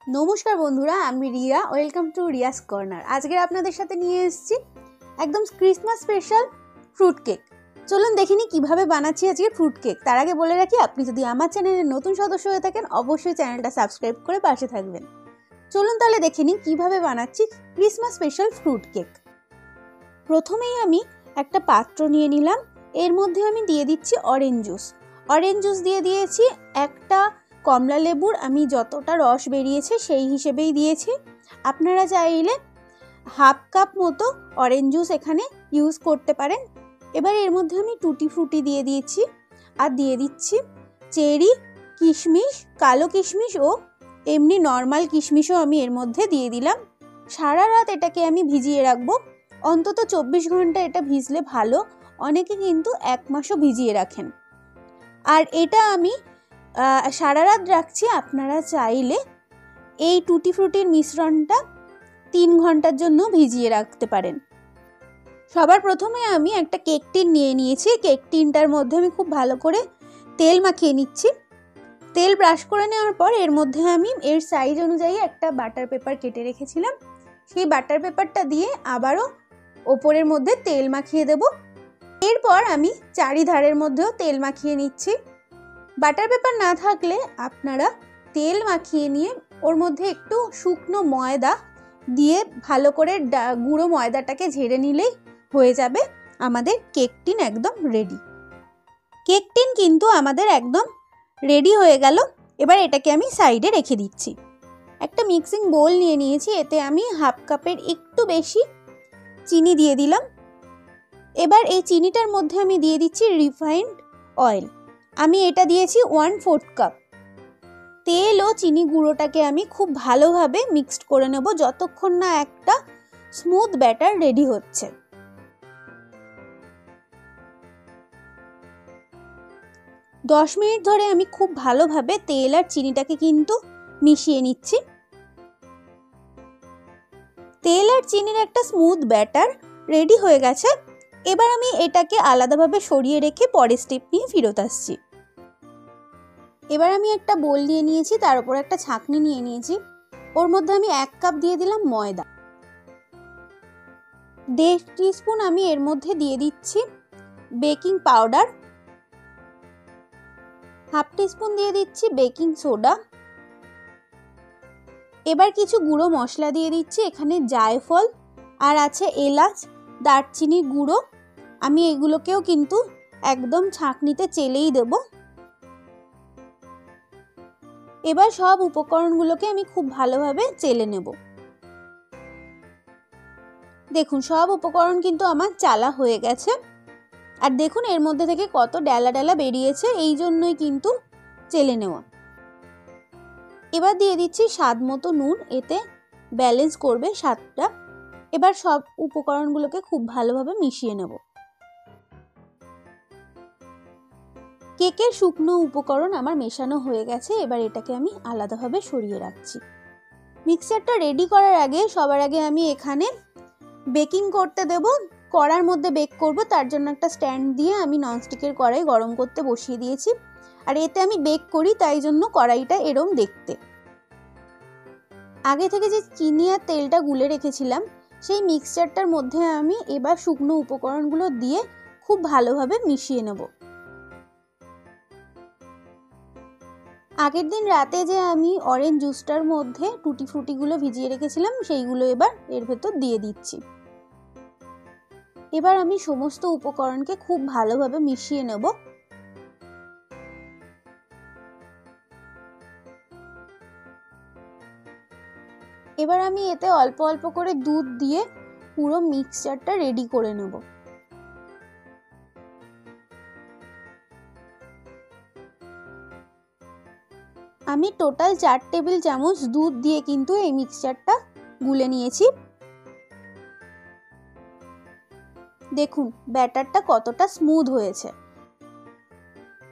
নমস্কার বন্ধুরা, আমি Riya. Welcome to Riya's corner. আজকে আপনাদের সাথে নিয়ে এসেছি একদম ক্রিসমাস স্পেশাল ফ্রুট কেক। চলুন দেখিনি কিভাবে বানাচ্ছি আজকে ফ্রুট কেক। তার আগে বলে রাখি, আপনি যদি আমার চ্যানেলের নতুন সদস্য হয়ে থাকেন অবশ্যই চ্যানেলটা সাবস্ক্রাইব করে পাশে থাকবেন। চলুন তাহলে দেখিনি কিভাবে বানাচ্ছি ক্রিসমাস স্পেশাল ফ্রুট কেক। প্রথমেই আমি একটা পাত্র নিয়ে নিলাম, এর মধ্যে আমি দিয়ে দিচ্ছি অরেঞ্জ জুস দিয়ে দিয়েছি। একটা কমলা লেবুর আমি যতটা রস বেরিয়েছে সেই হিসেবেই দিয়েছি। আপনারা চাইলে হাফ কাপ মতো অরেঞ্জ জুস এখানে ইউজ করতে পারেন। এবার এর মধ্যে আমি টুটি ফ্রুটি দিয়ে দিয়েছি, আর দিয়ে দিচ্ছি চেরি, কিশমিশ, কালো কিশমিশ ও এমনি নর্মাল কিশমিশও আমি এর মধ্যে দিয়ে দিলাম। সারা রাত এটাকে আমি ভিজিয়ে রাখবো, অন্তত 24 ঘন্টা এটা ভিজলে ভালো। অনেকে কিন্তু 1 মাসও ভিজিয়ে রাখেন। আর এটা আমি সারা রাত রাখছি। আপনারা চাইলে এই টুটি ফ্রুটির মিশ্রণটা 3 ঘন্টার জন্য ভিজিয়ে রাখতে পারেন। সবার প্রথমে আমি একটা কেক টিন নিয়ে নিয়েছি। কেক টিনটার মধ্যে আমি খুব ভালো করে তেল মাখিয়ে নিচ্ছি। তেল ব্রাশ করে নেওয়ার পর এর মধ্যে আমি এর সাইজ অনুযায়ী একটা বাটার পেপার কেটে রেখেছিলাম, সেই বাটার পেপারটা দিয়ে আবারও ওপরের মধ্যে তেল মাখিয়ে দেব। এরপর আমি চারিধারের মধ্যেও তেল মাখিয়ে নিচ্ছি। বাটার পেপার না থাকলে আপনারা তেল মাখিয়ে নিয়ে ওর মধ্যে একটু শুকনো ময়দা দিয়ে ভালো করে গুঁড়ো ময়দাটাকে ঝেড়ে নিলেই হয়ে যাবে আমাদের কেক টিন একদম রেডি। কেক টিন কিন্তু আমাদের একদম রেডি হয়ে গেল। এবার এটাকে আমি সাইডে রেখে দিচ্ছি। একটা মিক্সিং বোল নিয়ে নিয়েছি, এতে আমি হাফ কাপের একটু বেশি চিনি দিয়ে দিলাম। এবার এই চিনিটার মধ্যে আমি দিয়ে দিচ্ছি রিফাইন্ড অয়েল। আমি এটা দিয়েছি 1/4 কাপ। তেল ও চিনি গুঁড়োটাকে আমি খুব ভালোভাবে মিক্সড করে নেব যতক্ষণ না একটা স্মুথ ব্যাটার রেডি হচ্ছে। দশ মিনিট ধরে আমি খুব ভালোভাবে তেল আর চিনিটাকে কিন্তু মিশিয়ে নিচ্ছি। তেল আর চিনির একটা স্মুথ ব্যাটার রেডি হয়ে গেছে। এবার আমি এটাকে আলাদাভাবে সরিয়ে রেখে পরের স্টেপ নিয়ে ফেরত আসছি। এবার আমি একটা বোল নিয়ে নিয়েছি, তার উপর একটা ছাঁকনি নিয়ে নিয়েছি। ওর মধ্যে আমি 1 কাপ দিয়ে দিলাম ময়দা। 1.5 টিস্পুন আমি এর মধ্যে দিয়ে দিচ্ছি বেকিং পাউডার। 1/2 টিস্পুন দিয়ে দিচ্ছি বেকিং সোডা। এবার কিছু গুঁড়ো মশলা দিয়ে দিচ্ছি। এখানে জায়ফল আর আছে এলাচ, দারচিনি গুঁড়ো। আমি এগুলোকেও কিন্তু একদম ছাঁকনিতে চেলেই দেব। এবার সব উপকরণগুলোকে আমি খুব ভালোভাবে চেলে নেব। দেখুন সব উপকরণ কিন্তু আমার চালা হয়ে গেছে। আর দেখুন এর মধ্যে থেকে কত ডালা ডালা বেরিয়েছে, এই জন্যই কিন্তু চেলে নেওয়া। এবার দিয়ে দিচ্ছি স্বাদ মতো নুন, এতে ব্যালেন্স করবে স্বাদটা। এবার সব উপকরণগুলোকে খুব ভালোভাবে মিশিয়ে নেব। কেকের শুকনো উপকরণ আমার মেশানো হয়ে গেছে। এবার এটাকে আমি আলাদাভাবে সরিয়ে রাখছি। মিক্সারটা রেডি করার আগে সবার আগে আমি এখানে বেকিং করতে দেব। কড়ার মধ্যে বেক করব, তার জন্য একটা স্ট্যান্ড দিয়ে আমি ননস্টিকের কড়াই গরম করতে বসিয়ে দিয়েছি। আর এতে আমি বেক করি, তাই জন্য কড়াইটা এরম দেখতে। আগে থেকে যে চিনি আর তেলটা গুলে রেখেছিলাম সেই মিক্সচারটার মধ্যে আমি এবার শুকনো উপকরণগুলো দিয়ে খুব ভালোভাবে মিশিয়ে নেব। আগের দিন রাতে যে আমি অরেঞ্জ জুসটার মধ্যে টুটি ফ্রুটিগুলো ভিজিয়ে রেখেছিলাম সেইগুলো এবার এর ভেতর দিয়ে দিচ্ছি। এবার আমি সমস্ত উপকরণকে খুব ভালোভাবে মিশিয়ে নেব। এবার আমি এতে অল্প অল্প করে দুধ দিয়ে পুরো মিক্সচারটা রেডি করে নেব। আমি টোটাল 4 টেবিল চামচ দুধ দিয়ে কিন্তু এই মিক্সচারটা গুলে নিয়েছি। দেখুন ব্যাটারটা কতটা স্মুথ হয়েছে।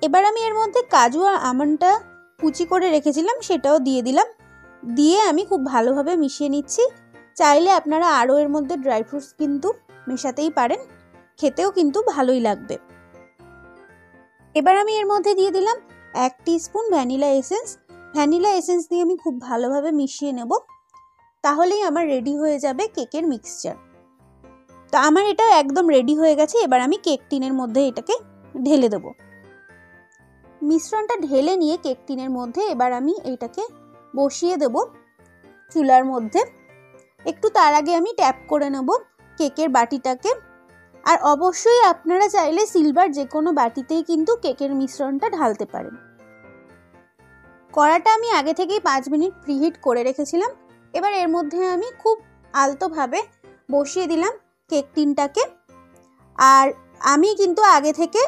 এবার আমি এর মধ্যে কাজু আর আমন্ডটা কুচি করে রেখেছিলাম সেটাও দিয়ে দিলাম। দিয়ে আমি খুব ভালোভাবে মিশিয়ে নিচ্ছি। চাইলে আপনারা আরও এর মধ্যে ড্রাই ফ্রুটস কিন্তু মেশাতেই পারেন, খেতেও কিন্তু ভালোই লাগবে। এবার আমি এর মধ্যে দিয়ে দিলাম 1 teaspoon vanilla essence. Vanilla essence দিয়ে আমি খুব ভালোভাবে মিশিয়ে নেব, তাহলেই আমার রেডি হয়ে যাবে কেকের মিক্সচার। তো আমার এটা একদম রেডি হয়ে গেছে। এবার আমি কেক টিনের মধ্যে এটাকে ঢেলে দেব। মিশ্রণটা ঢেলে নিয়ে কেক টিনের মধ্যে এবার আমি এটাকে বসিয়ে দেব চুলার মধ্যে। একটু তার আগে আমি ট্যাপ করে নেব কেকের বাটিটাকে। আর অবশ্যই আপনারা চাইলে সিলভার যে কোনো বাটিতেই কিন্তু কেকের মিশ্রণটা ঢালতে পারেন। কড়াটা আমি আগে থেকেই 5 মিনিট প্রিহিট করে রেখেছিলাম। এবার এর মধ্যে আমি খুব আলতোভাবে বসিয়ে দিলাম কেক টিনটাকে। আর আমি কিন্তু আগে থেকে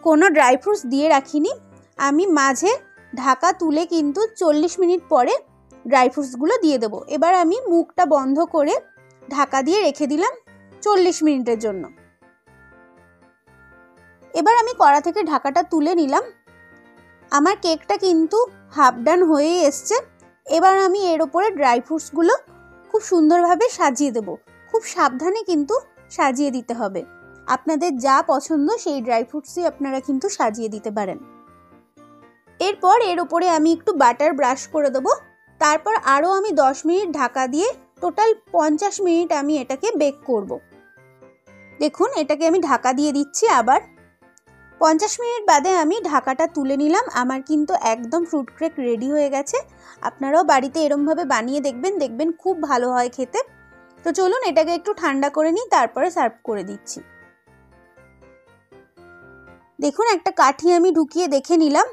কোনো ড্রাই ফ্রুটস দিয়ে রাখিনি, আমি মাঝে ঢাকা তুলে কিন্তু 40 মিনিট পরে ড্রাই ফ্রুটসগুলো দিয়ে দেবো। এবার আমি মুখটা বন্ধ করে ঢাকা দিয়ে রেখে দিলাম 40 মিনিটের জন্য। এবার আমি কড়া থেকে ঢাকাটা তুলে নিলাম। আমার কেকটা কিন্তু হাফ ডান হয়ে এসছে। এবার আমি এর ওপরে ড্রাই ফ্রুটসগুলো খুব সুন্দরভাবে সাজিয়ে দেব। খুব সাবধানে কিন্তু সাজিয়ে দিতে হবে। আপনাদের যা পছন্দ সেই ড্রাই ফ্রুটসই আপনারা কিন্তু সাজিয়ে দিতে পারেন। এরপর এর ওপরে আমি একটু বাটার ব্রাশ করে দেবো। তারপর আরও আমি 10 মিনিট ঢাকা দিয়ে টোটাল 50 মিনিট আমি এটাকে বেক করব। দেখুন এটাকে আমি ঢাকা দিয়ে দিচ্ছি আবার। 50 মিনিট বাদে আমি ঢাকাটা তুলে নিলাম। আমার কিন্তু একদম ফ্রুট কেক রেডি হয়ে গেছে। আপনারাও বাড়িতে এরমভাবে বানিয়ে দেখবেন খুব ভালো হয় খেতে। তো চলুন এটাকে একটু ঠান্ডা করে নিই, তারপরে সার্ভ করে দিচ্ছি। দেখুন একটা কাঠি আমি ঢুকিয়ে দেখে নিলাম,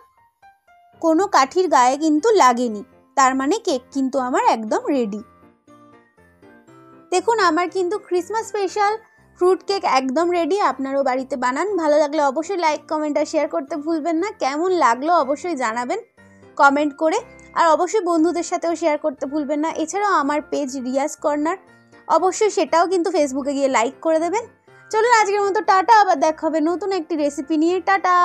কোনো কাঠির গায়ে কিন্তু লাগেনি, তার মানে কেক কিন্তু আমার একদম রেডি। দেখুন আমার কিন্তু ক্রিসমাস স্পেশাল ফ্রুট কেক একদম রেডি। আপনারাও বাড়িতে বানান। ভালো লাগলে অবশ্যই লাইক, কমেন্ট আর শেয়ার করতে ভুলবেন না। কেমন লাগলো অবশ্যই জানাবেন কমেন্ট করে। আর অবশ্যই বন্ধুদের সাথেও শেয়ার করতে ভুলবেন না। এছাড়াও আমার পেজ রিয়াজ কর্নার, অবশ্যই সেটাও কিন্তু ফেসবুকে গিয়ে লাইক করে দেবেন। চলুন আজকের মতো টাটা, আবার দেখা হবে নতুন একটি রেসিপি নিয়ে। টাটা।